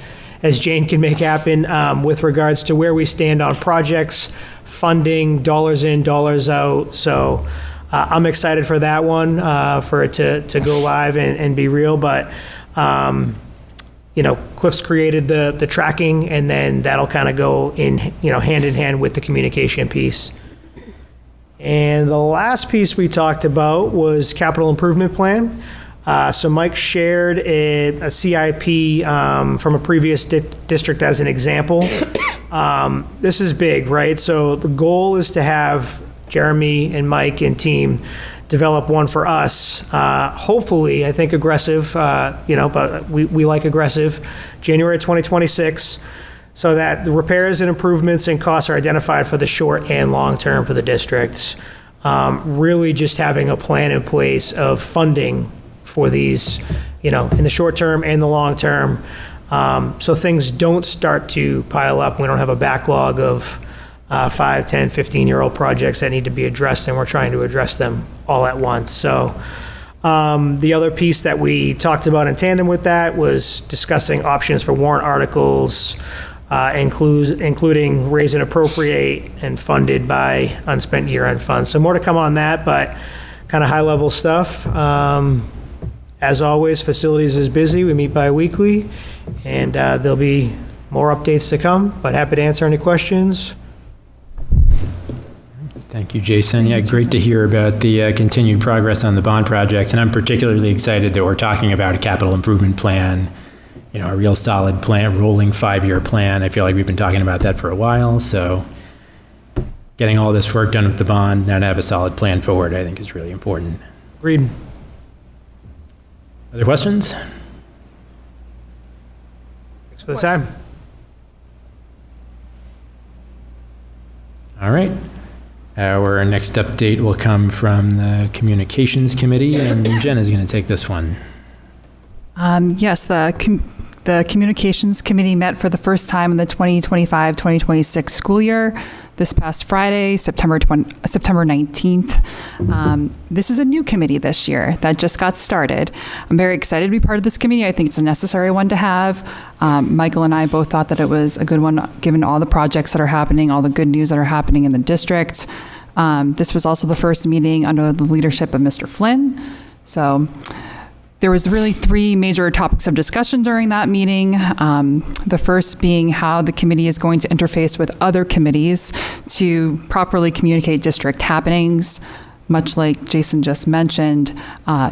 Jane can make happen, with regards to where we stand on projects, funding, dollars in, dollars out. So I'm excited for that one, for it to go live and be real. But Cliff's created the tracking, and then that'll kind of go in, hand in hand with the communication piece. And the last piece we talked about was capital improvement plan. So Mike shared a CIP from a previous district as an example. This is big, right? So the goal is to have Jeremy and Mike and team develop one for us. Hopefully, I think aggressive, but we like aggressive, January 2026, so that the repairs and improvements and costs are identified for the short and long term for the districts. Really just having a plan in place of funding for these, in the short term and the long term, so things don't start to pile up. We don't have a backlog of 5, 10, 15-year-old projects that need to be addressed, and we're trying to address them all at once. So the other piece that we talked about in tandem with that was discussing options for warrant articles, including raise and appropriate and funded by unspent year-end funds. So more to come on that, but kind of high-level stuff. As always, facilities is busy. We meet bi-weekly, and there'll be more updates to come, but happy to answer any questions. Thank you, Jason. Yeah, great to hear about the continued progress on the bond projects, and I'm particularly excited that we're talking about a capital improvement plan, a real solid plan, rolling 5-year plan. I feel like we've been talking about that for a while, so getting all this work done with the bond, now to have a solid plan forward, I think is really important. Agreed. Other questions? Thanks for the time. All right. Our next update will come from the Communications Committee, and Jen is going to take this one. Yes, the Communications Committee met for the first time in the 2025-2026 school year this past Friday, September 19th. This is a new committee this year that just got started. I'm very excited to be part of this committee. I think it's a necessary one to have. Michael and I both thought that it was a good one, given all the projects that are happening, all the good news that are happening in the district. This was also the first meeting under the leadership of Mr. Flynn. So there was really 3 major topics of discussion during that meeting. The first being how the committee is going to interface with other committees to properly communicate district happenings. Much like Jason just mentioned,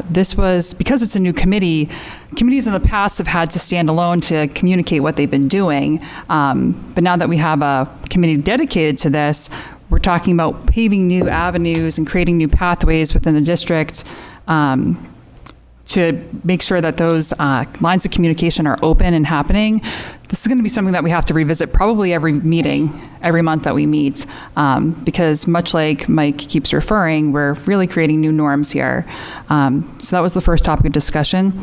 this was, because it's a new committee, committees in the past have had to stand alone to communicate what they've been doing. But now that we have a committee dedicated to this, we're talking about paving new avenues and creating new pathways within the district to make sure that those lines of communication are open and happening. This is going to be something that we have to revisit probably every meeting, every month that we meet, because much like Mike keeps referring, we're really creating new norms here. So that was the first topic of discussion.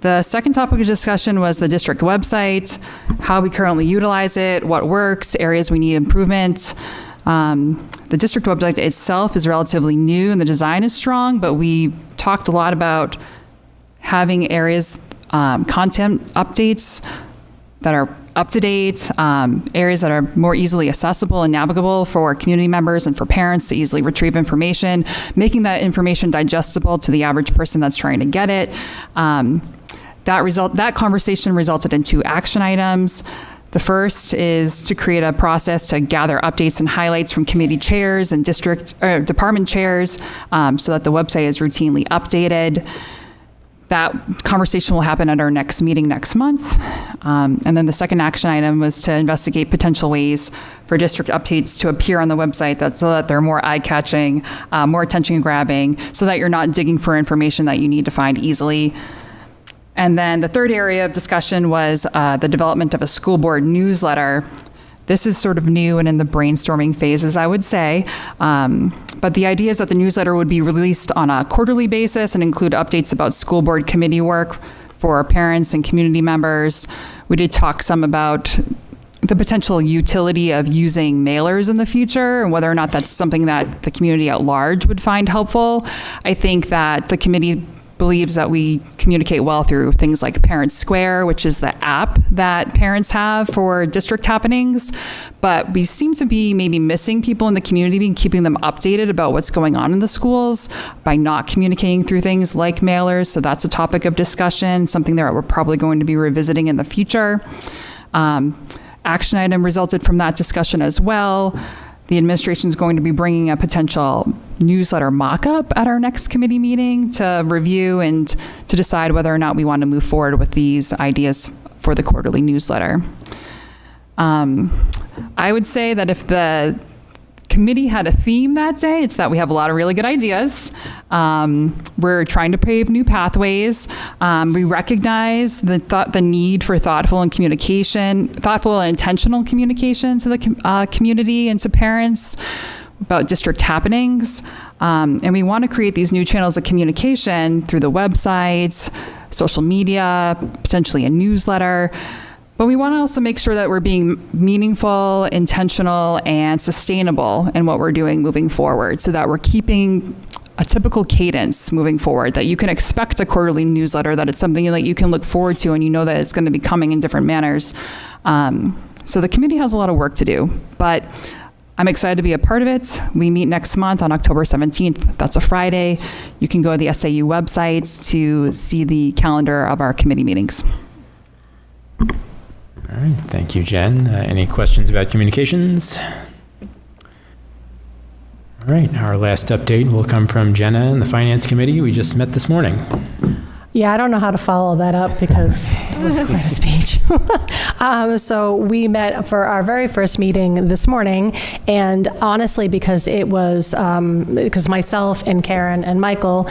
The second topic of discussion was the district website, how we currently utilize it, what works, areas we need improvement. The district website itself is relatively new and the design is strong, but we talked a lot about having areas, content updates that are up to date, areas that are more easily accessible and navigable for community members and for parents to easily retrieve information, making that information digestible to the average person that's trying to get it. That conversation resulted in 2 action items. The first is to create a process to gather updates and highlights from committee chairs and department chairs, so that the website is routinely updated. That conversation will happen at our next meeting next month. And then the second action item was to investigate potential ways for district updates to appear on the website so that they're more eye-catching, more attention-grabbing, so that you're not digging for information that you need to find easily. And then the third area of discussion was the development of a school board newsletter. This is sort of new and in the brainstorming phases, I would say. But the idea is that the newsletter would be released on a quarterly basis and include updates about school board committee work for parents and community members. We did talk some about the potential utility of using mailers in the future and whether or not that's something that the community at large would find helpful. I think that the committee believes that we communicate well through things like Parent Square, which is the app that parents have for district happenings. But we seem to be maybe missing people in the community and keeping them updated about what's going on in the schools by not communicating through things like mailers. So that's a topic of discussion, something that we're probably going to be revisiting in the future. Action item resulted from that discussion as well. The administration is going to be bringing a potential newsletter mock-up at our next committee meeting to review and to decide whether or not we want to move forward with these ideas for the quarterly newsletter. I would say that if the committee had a theme that day, it's that we have a lot of really good ideas. We're trying to pave new pathways. We recognize the need for thoughtful and intentional communication to the community and to parents about district happenings. And we want to create these new channels of communication through the website, social media, potentially a newsletter. But we want to also make sure that we're being meaningful, intentional, and sustainable in what we're doing moving forward, so that we're keeping a typical cadence moving forward, that you can expect a quarterly newsletter, that it's something that you can look forward to and you know that it's going to be coming in different manners. So the committee has a lot of work to do, but I'm excited to be a part of it. We meet next month on October 17th. That's a Friday. You can go to the SAU website to see the calendar of our committee meetings. All right, thank you, Jen. Any questions about communications? All right, our last update will come from Jenna and the Finance Committee. We just met this morning. Yeah, I don't know how to follow that up because it was quite a speech. So we met for our very first meeting this morning, and honestly, because it was because myself and Karen and Michael,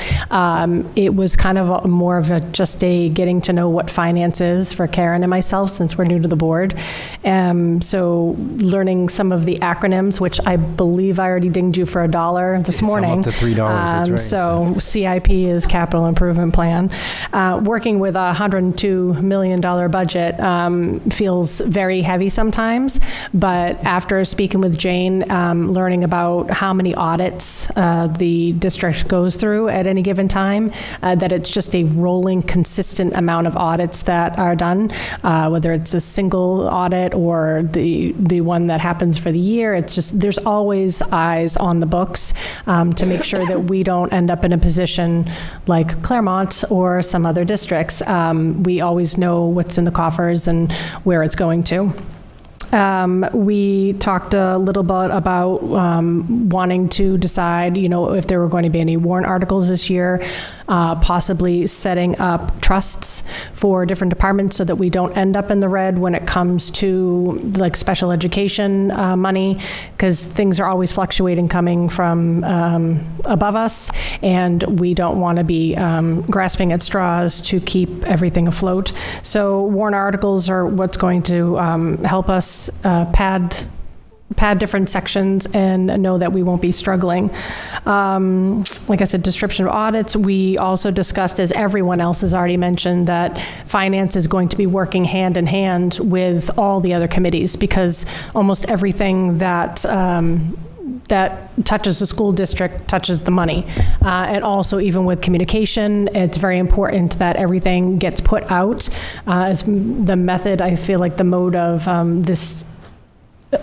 it was kind of more of just a getting to know what finance is for Karen and myself, since we're new to the board. So learning some of the acronyms, which I believe I already dinged you for $1 this morning. Up to $3, that's right. So CIP is Capital Improvement Plan. Working with a $102 million budget feels very heavy sometimes, but after speaking with Jane, learning about how many audits the district goes through at any given time, that it's just a rolling, consistent amount of audits that are done, whether it's a single audit or the one that happens for the year. It's just, there's always eyes on the books to make sure that we don't end up in a position like Claremont or some other districts. We always know what's in the coffers and where it's going to. We talked a little bit about wanting to decide, if there were going to be any warrant articles this year, possibly setting up trusts for different departments so that we don't end up in the red when it comes to like special education money, because things are always fluctuating coming from above us, and we don't want to be grasping at straws to keep everything afloat. So warrant articles are what's going to help us pad different sections and know that we won't be struggling. Like I said, description of audits. We also discussed, as everyone else has already mentioned, that finance is going to be working hand in hand with all the other committees, because almost everything that touches the school district touches the money. And also, even with communication, it's very important that everything gets put out. As the method, I feel like the mode of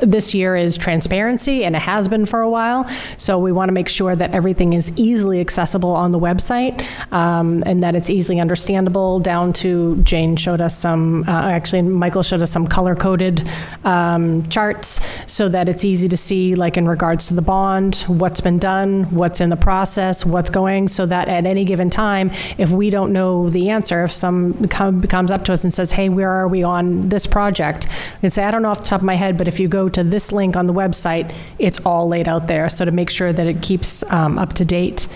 this year is transparency, and it has been for a while. So we want to make sure that everything is easily accessible on the website, and that it's easily understandable, down to Jane showed us some, actually Michael showed us some color-coded charts so that it's easy to see, like in regards to the bond, what's been done, what's in the process, what's going, so that at any given time, if we don't know the answer, if some comes up to us and says, hey, where are we on this project? We can say, I don't know off the top of my head, but if you go to this link on the website, it's all laid out there. So to make sure that it keeps up to date.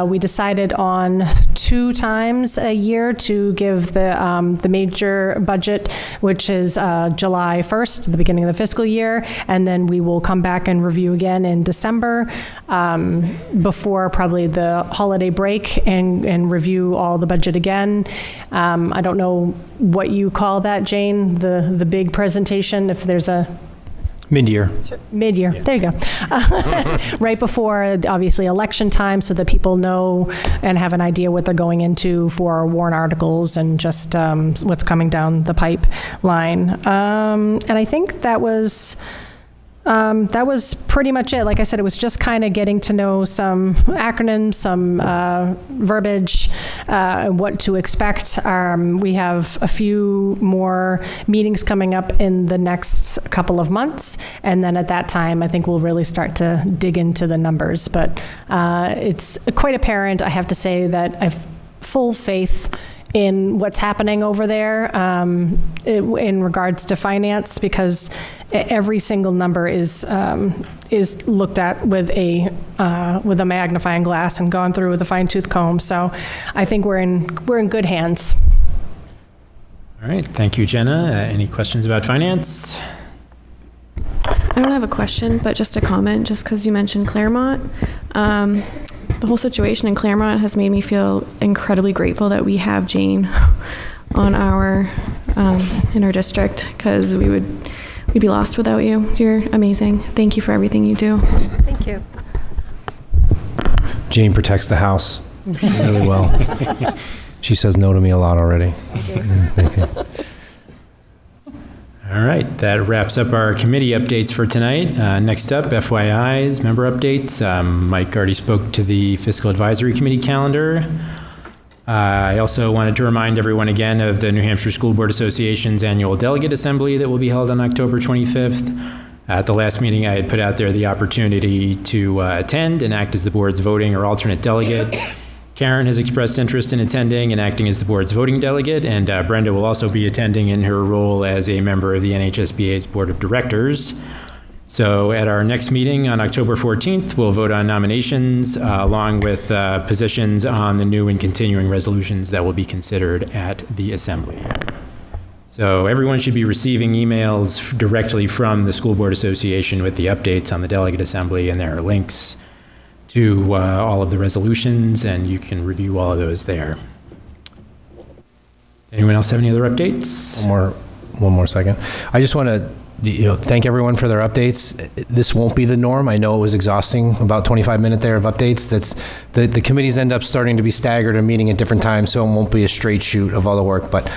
We decided on 2 times a year to give the major budget, which is July 1st, the beginning of the fiscal year, and then we will come back and review again in December before probably the holiday break, and review all the budget again. I don't know what you call that, Jane, the big presentation, if there's a Mid-year. Mid-year, there you go. Right before, obviously, election time, so that people know and have an idea what they're going into for warrant articles and just what's coming down the pipeline. And I think that was pretty much it. Like I said, it was just kind of getting to know some acronyms, some verbiage, what to expect. We have a few more meetings coming up in the next couple of months, and then at that time, I think we'll really start to dig into the numbers. But it's quite apparent, I have to say, that I've full faith in what's happening over there in regards to finance, because every single number is looked at with a magnifying glass and gone through with a fine-tooth comb. So I think we're in good hands. All right, thank you, Jenna. Any questions about finance? I don't have a question, but just a comment, just because you mentioned Claremont. The whole situation in Claremont has made me feel incredibly grateful that we have Jane on our in our district, because we'd be lost without you. You're amazing. Thank you for everything you do. Thank you. Jane protects the house really well. She says no to me a lot already. Thank you. All right, that wraps up our committee updates for tonight. Next up, FYIs, member updates. Mike already spoke to the Fiscal Advisory Committee calendar. I also wanted to remind everyone again of the New Hampshire School Board Association's annual delegate assembly that will be held on October 25th. At the last meeting, I had put out there the opportunity to attend and act as the board's voting or alternate delegate. Karen has expressed interest in attending and acting as the board's voting delegate, and Brenda will also be attending in her role as a member of the NHSBA's Board of Directors. So at our next meeting on October 14th, we'll vote on nominations along with positions on the new and continuing resolutions that will be considered at the assembly. So everyone should be receiving emails directly from the School Board Association with the updates on the delegate assembly, and there are links to all of the resolutions, and you can review all of those there. Anyone else have any other updates? One more second. I just want to thank everyone for their updates. This won't be the norm. I know it was exhausting, about 25 minutes there of updates. That's the committees end up starting to be staggered and meeting at different times, so it won't be a straight shoot of all the work. But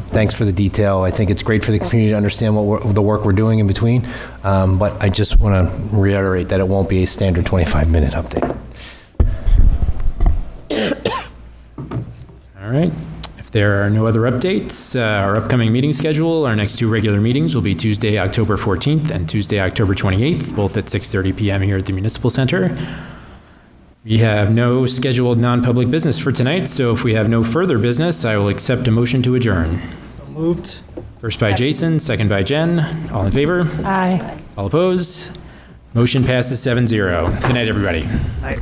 thanks for the detail. I think it's great for the community to understand the work we're doing in between. But I just want to reiterate that it won't be a standard 25-minute update. All right. If there are no other updates, our upcoming meeting schedule, our next two regular meetings will be Tuesday, October 14th and Tuesday, October 28th, both at 6:30 p.m. here at the Municipal Center. We have no scheduled non-public business for tonight, so if we have no further business, I will accept a motion to adjourn. So moved. First by Jason, second by Jen. All in favor? Aye. All opposed? Motion passes 7-0. Good night, everybody. Aye.